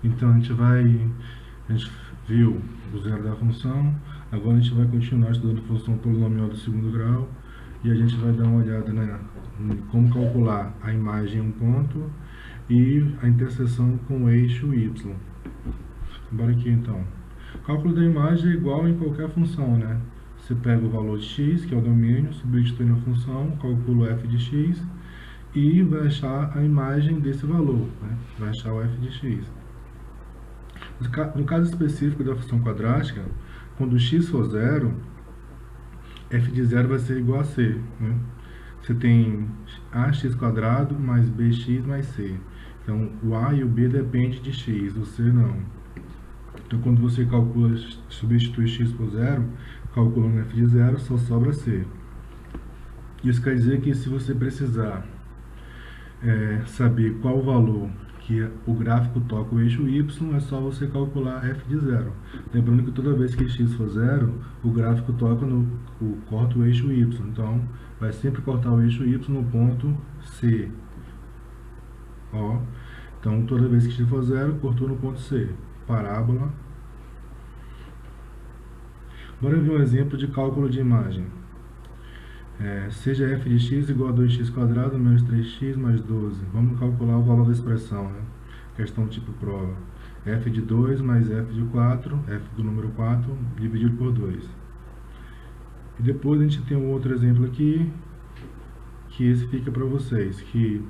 Então a gente viu o zero da função, agora a gente vai continuar estudando função polinomial do segundo grau e a gente vai dar uma olhada em como calcular a imagem em um ponto e a interseção com o eixo y. Bora aqui então. O cálculo da imagem é igual em qualquer função, né? Você pega o valor de x, que é o domínio, substitui na função, calcula o f de x e vai achar a imagem desse valor, né? Vai achar o f de x. No caso específico da função quadrática, quando x for zero, f de zero vai ser igual a c, né? Você tem ax quadrado mais bx mais c. Então, o a e o b dependem de x, o c não. Então, quando você calcula, substitui x por zero, calculando f de zero, só sobra c. Isso quer dizer que se você precisar saber qual o valor que o gráfico toca o eixo y, é só você calcular f de zero. Lembrando que toda vez que x for zero, o gráfico corta o eixo y. Então, vai sempre cortar o eixo y no ponto C. Ó. Então, toda vez que x for zero, cortou no ponto C. Parábola. Bora ver um exemplo de cálculo de imagem. Seja f de x igual a 2x quadrado menos 3x mais 12. Vamos calcular o valor da expressão, né? Questão tipo prova. F de 2 mais f de 4, f do número 4, dividido por 2. E depois a gente tem um outro exemplo aqui, que esse fica para vocês, que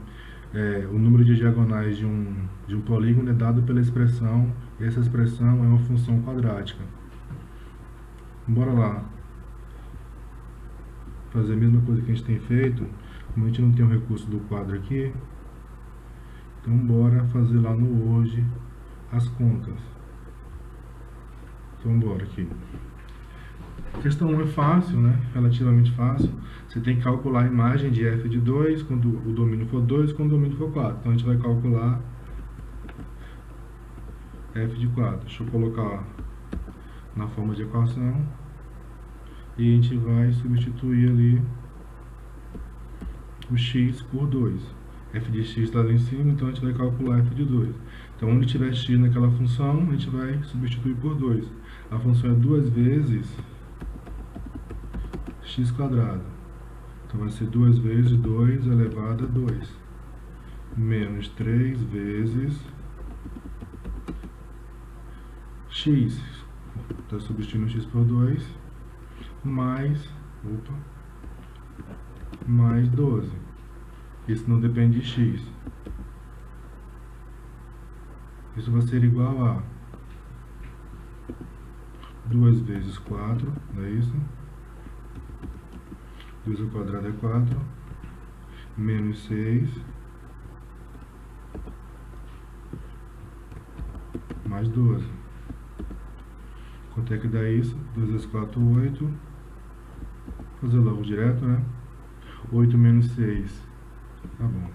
o número de diagonais de um polígono é dado pela expressão, e essa expressão é uma função quadrática. Bora lá fazer a mesma coisa que a gente tem feito. Como a gente não tem o recurso do quadro aqui, então bora fazer lá no hoje as contas. Então bora aqui. A questão 1 é fácil, né? Relativamente fácil. Você tem que calcular a imagem de f de 2 quando o domínio for 2, quando o domínio for 4. Então a gente vai calcular f de 4. Deixa eu colocar na forma de equação. E a gente vai substituir ali o x por 2. F de x está lá em cima, então a gente vai calcular f de 2. Então, onde tiver x naquela função, a gente vai substituir por 2. A função é 2 vezes x quadrado. Então, vai ser 2 vezes 2 elevado a 2. Menos 3 vezes x. Está substituindo x por 2. Mais 12. Isso não depende de x. Isso vai ser igual a 2 vezes 4, não é isso? 2 ao quadrado é 4, menos 6, mais 12. Quanto é que dá isso? 2 vezes 4, 8. Fazer logo direto, né? 8 menos 6. Tá bom.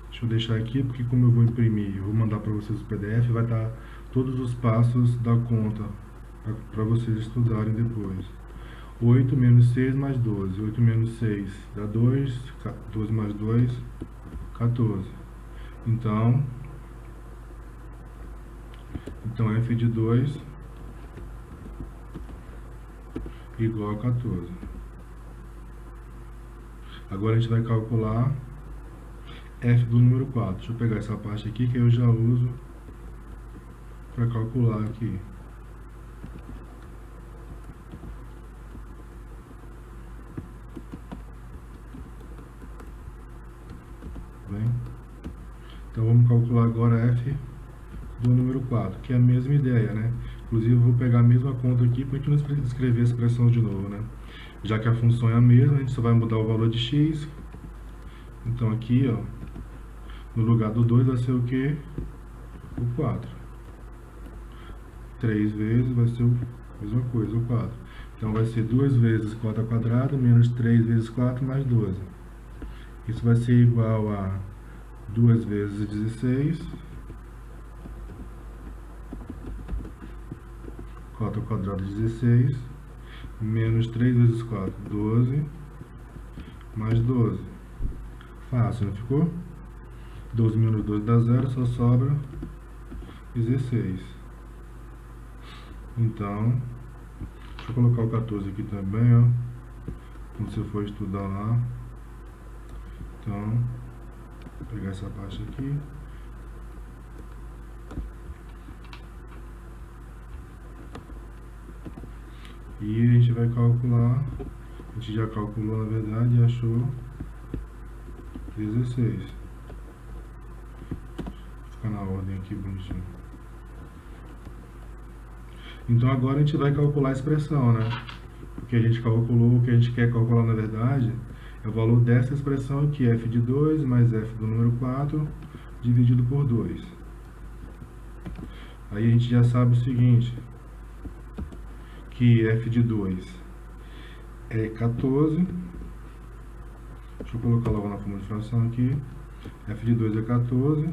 Deixa eu deixar aqui, porque como eu vou imprimir, eu vou mandar para vocês o PDF, vai estar todos os passos da conta para vocês estudarem depois. 8 menos 6 mais 12. 8 menos 6 dá 2. 12 mais 2, 14. Então f de 2 igual a 14. Agora a gente vai calcular f do número 4. Deixa eu pegar essa parte aqui que eu já uso para calcular aqui. Bem? Então vamos calcular agora f do número 4, que é a mesma ideia, né? Inclusive eu vou pegar a mesma conta aqui para a gente não escrever a expressão de novo, né? Já que a função é a mesma, a gente só vai mudar o valor de x. Então aqui, ó, no lugar do 2 vai ser o quê? O 4. 3 vezes vai ser a mesma coisa, o 4. Então vai ser 2 vezes 4 ao quadrado menos 3 vezes 4 mais 12. Isso vai ser igual a 2 vezes 16. 4 ao quadrado 16, menos 3 vezes 4, 12, mais 12. Fácil, não ficou? 12 menos 12 dá 0, só sobra 16. Então, deixa eu colocar o 14 aqui também, ó. Quando você for estudar lá. Então, vou pegar essa parte aqui. E a gente vai calcular. A gente já calculou, na verdade, e achou 16. Fica na ordem aqui, bonitinho. Então agora a gente vai calcular a expressão, né? Porque a gente calculou, o que a gente quer calcular, na verdade, é o valor dessa expressão aqui, f de 2 mais f do número 4, dividido por 2. Aí a gente já sabe o seguinte, que f de 2 é 14. Deixa eu colocar logo na forma de fração aqui. F de 2 é 14.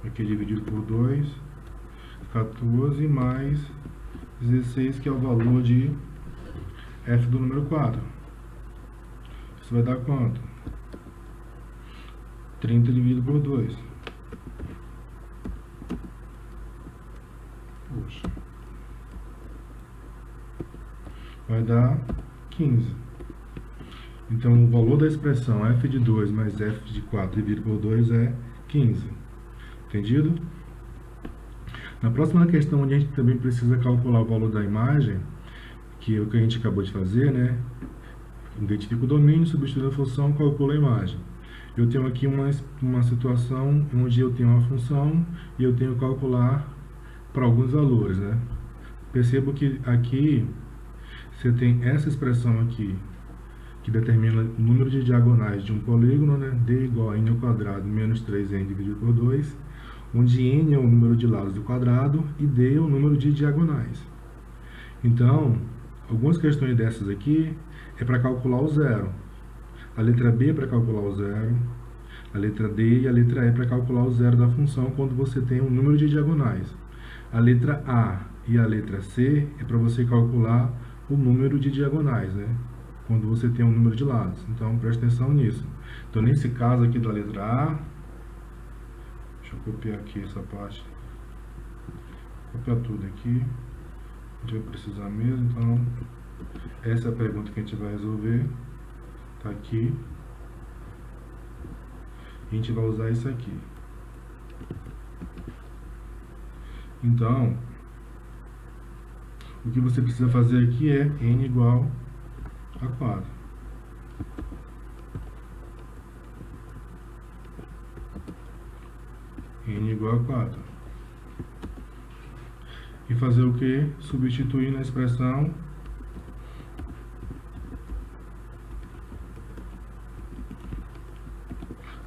Aqui dividido por 2. 14 mais 16, que é o valor de f do número 4. Isso vai dar quanto? 30 dividido por 2. Poxa. Vai dar 15. Então, o valor da expressão f de 2 mais f de 4 dividido por 2 é 15. Entendido? Na próxima questão, onde a gente também precisa calcular o valor da imagem, que é o que a gente acabou de fazer, né? Identifica o domínio, substitui a função, calcula a imagem. Eu tenho aqui uma situação onde eu tenho uma função e eu tenho que calcular para alguns valores, né? Percebo que aqui você tem essa expressão aqui, que determina o número de diagonais de um polígono, né? D igual a n ao quadrado menos 3n dividido por 2, onde n é o número de lados do quadrado e d é o número de diagonais. Então, algumas questões dessas aqui é para calcular o zero. A letra B é para calcular o zero, a letra D e a letra E para calcular o zero da função quando você tem um número de diagonais. A letra A e a letra C é para você calcular o número de diagonais, né? Quando você tem um número de lados. Então, preste atenção nisso. Então, nesse caso aqui da letra A, deixa eu copiar aqui essa parte. Copiar tudo aqui. A gente vai precisar mesmo, então, essa é a pergunta que a gente vai resolver. Tá aqui. A gente vai usar isso aqui. Então, o que você precisa fazer aqui é n igual a 4. N igual a 4. E fazer o que? Substituir na expressão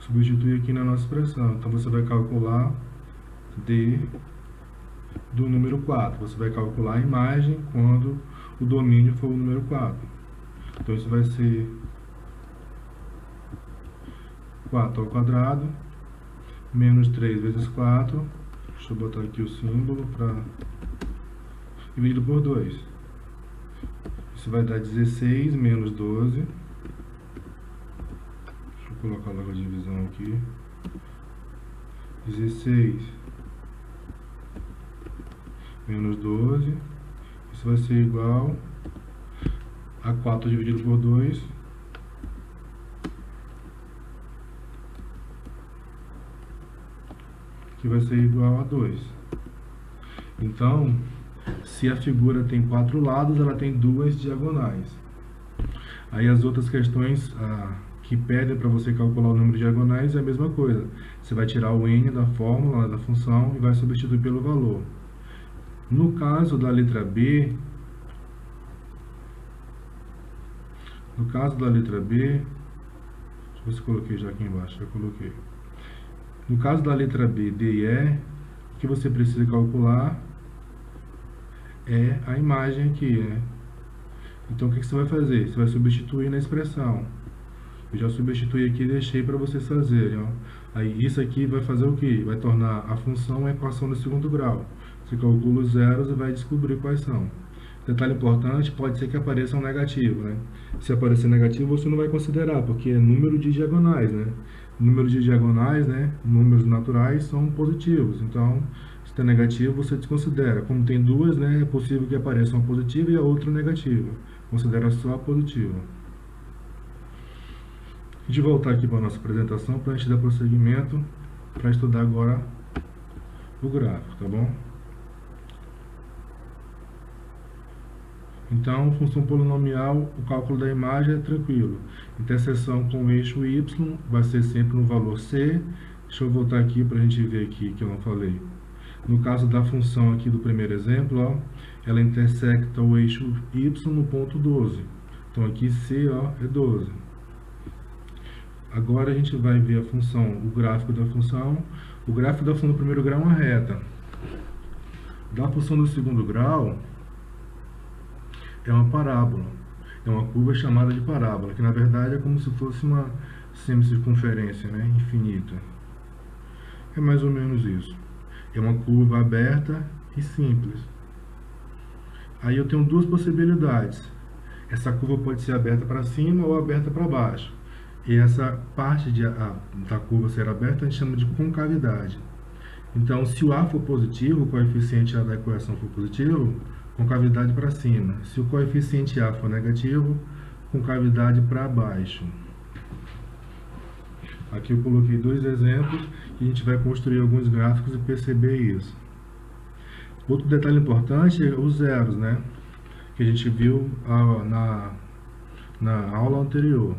substituir aqui na nossa expressão. Então, você vai calcular D do número 4. Você vai calcular a imagem quando o domínio for o número 4. Então, isso vai ser 4 ao quadrado menos 3 vezes 4. Deixa eu botar aqui o símbolo para dividido por 2. Isso vai dar 16 menos 12. Deixa eu colocar logo a divisão aqui. 16 menos 12. Isso vai ser igual a 4 dividido por 2. Que vai ser igual a 2. Então, se a figura tem 4 lados, ela tem 2 diagonais. Aí as outras questões que pedem para você calcular o número de diagonais é a mesma coisa. Você vai tirar o n da fórmula, da função, e vai substituir pelo valor. No caso da letra B, deixa eu ver se coloquei já aqui embaixo, já coloquei. No caso da letra B, D e E, o que você precisa calcular é a imagem aqui, né? Então, o que você vai fazer? Você vai substituir na expressão. Eu já substituí aqui e deixei para vocês fazerem, ó. Aí, isso aqui vai fazer o quê? Vai tornar a função uma equação de segundo grau. Você calcula os zeros e vai descobrir quais são. Detalhe importante, pode ser que apareça um negativo, né? Se aparecer negativo, você não vai considerar, porque é número de diagonais, né? número de diagonais, né, números naturais, são positivos. Então, se está negativo, você desconsidera. Como tem duas, né, é possível que apareça uma positiva e a outra negativa. Considera só a positiva. A gente voltar aqui para a nossa apresentação, para a gente dar prosseguimento, para estudar agora o gráfico, tá bom? Então, função polinomial, o cálculo da imagem é tranquilo. Interseção com o eixo y vai ser sempre no valor c. Deixa eu voltar aqui para a gente ver aqui que eu não falei. No caso da função aqui do primeiro exemplo, ó, ela intersecta o eixo y no ponto 12. Então aqui c, ó, é 12. Agora a gente vai ver a função, o gráfico da função. O gráfico da função do primeiro grau é uma reta. Da função do segundo grau é uma parábola. É uma curva chamada de parábola, que na verdade é como se fosse uma semicircunferência, né, infinita. É mais ou menos isso. É uma curva aberta e simples. Aí eu tenho duas possibilidades. Essa curva pode ser aberta para cima ou aberta para baixo. E essa parte da curva ser aberta a gente chama de concavidade. Então, se o A for positivo, o coeficiente A da equação for positivo, concavidade para cima. Se o coeficiente A for negativo, concavidade para baixo. Aqui eu coloquei dois exemplos e a gente vai construir alguns gráficos e perceber isso. Outro detalhe importante é os zeros, né? Que a gente viu na aula anterior.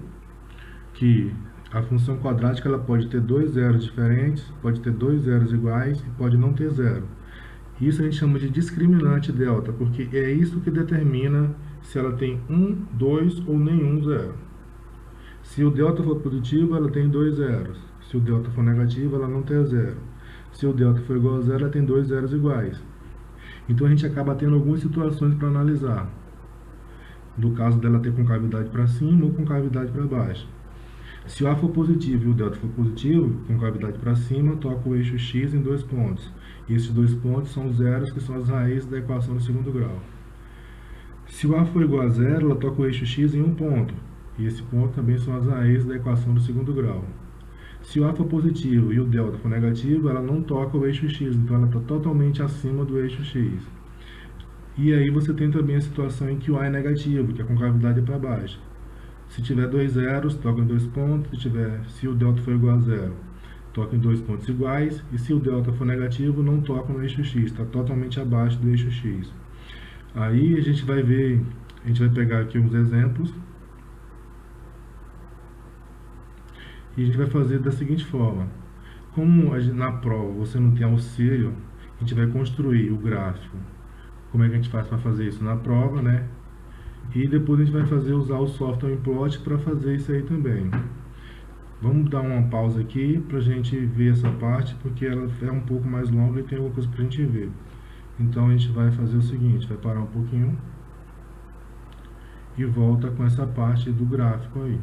Que a função quadrática ela pode ter dois zeros diferentes, pode ter dois zeros iguais e pode não ter zero. Isso a gente chama de discriminante delta, porque é isso que determina se ela tem um, dois ou nenhum zero. Se o delta for positivo, ela tem dois zeros. Se o delta for negativo, ela não tem zero. Se o delta for igual a zero, ela tem dois zeros iguais. Então a gente acaba tendo algumas situações para analisar. No caso dela ter concavidade para cima ou concavidade para baixo. Se o A for positivo e o delta for positivo, concavidade para cima, toca o eixo x em dois pontos. E esses dois pontos são os zeros, que são as raízes da equação do segundo grau. Se o A for igual a zero, ela toca o eixo x em um ponto. E esse ponto também são as raízes da equação do segundo grau. Se o A for positivo e o delta for negativo, ela não toca o eixo x, então ela está totalmente acima do eixo x. E aí você tem também a situação em que o A é negativo, que a concavidade é para baixo. Se tiver dois zeros, toca em dois pontos. Se o delta for igual a zero, toca em dois pontos iguais. E se o delta for negativo, não toca no eixo x, está totalmente abaixo do eixo x. Aí a gente vai ver, a gente vai pegar aqui uns exemplos. E a gente vai fazer da seguinte forma. Como na prova você não tem auxílio, a gente vai construir o gráfico. Como é que a gente faz para fazer isso na prova, né? E depois a gente vai usar o software Implot para fazer isso aí também. Vamos dar uma pausa aqui para a gente ver essa parte, porque ela é um pouco mais longa e tem alguma coisa para a gente ver. Então a gente vai fazer o seguinte, vai parar um pouquinho e volta com essa parte do gráfico aí.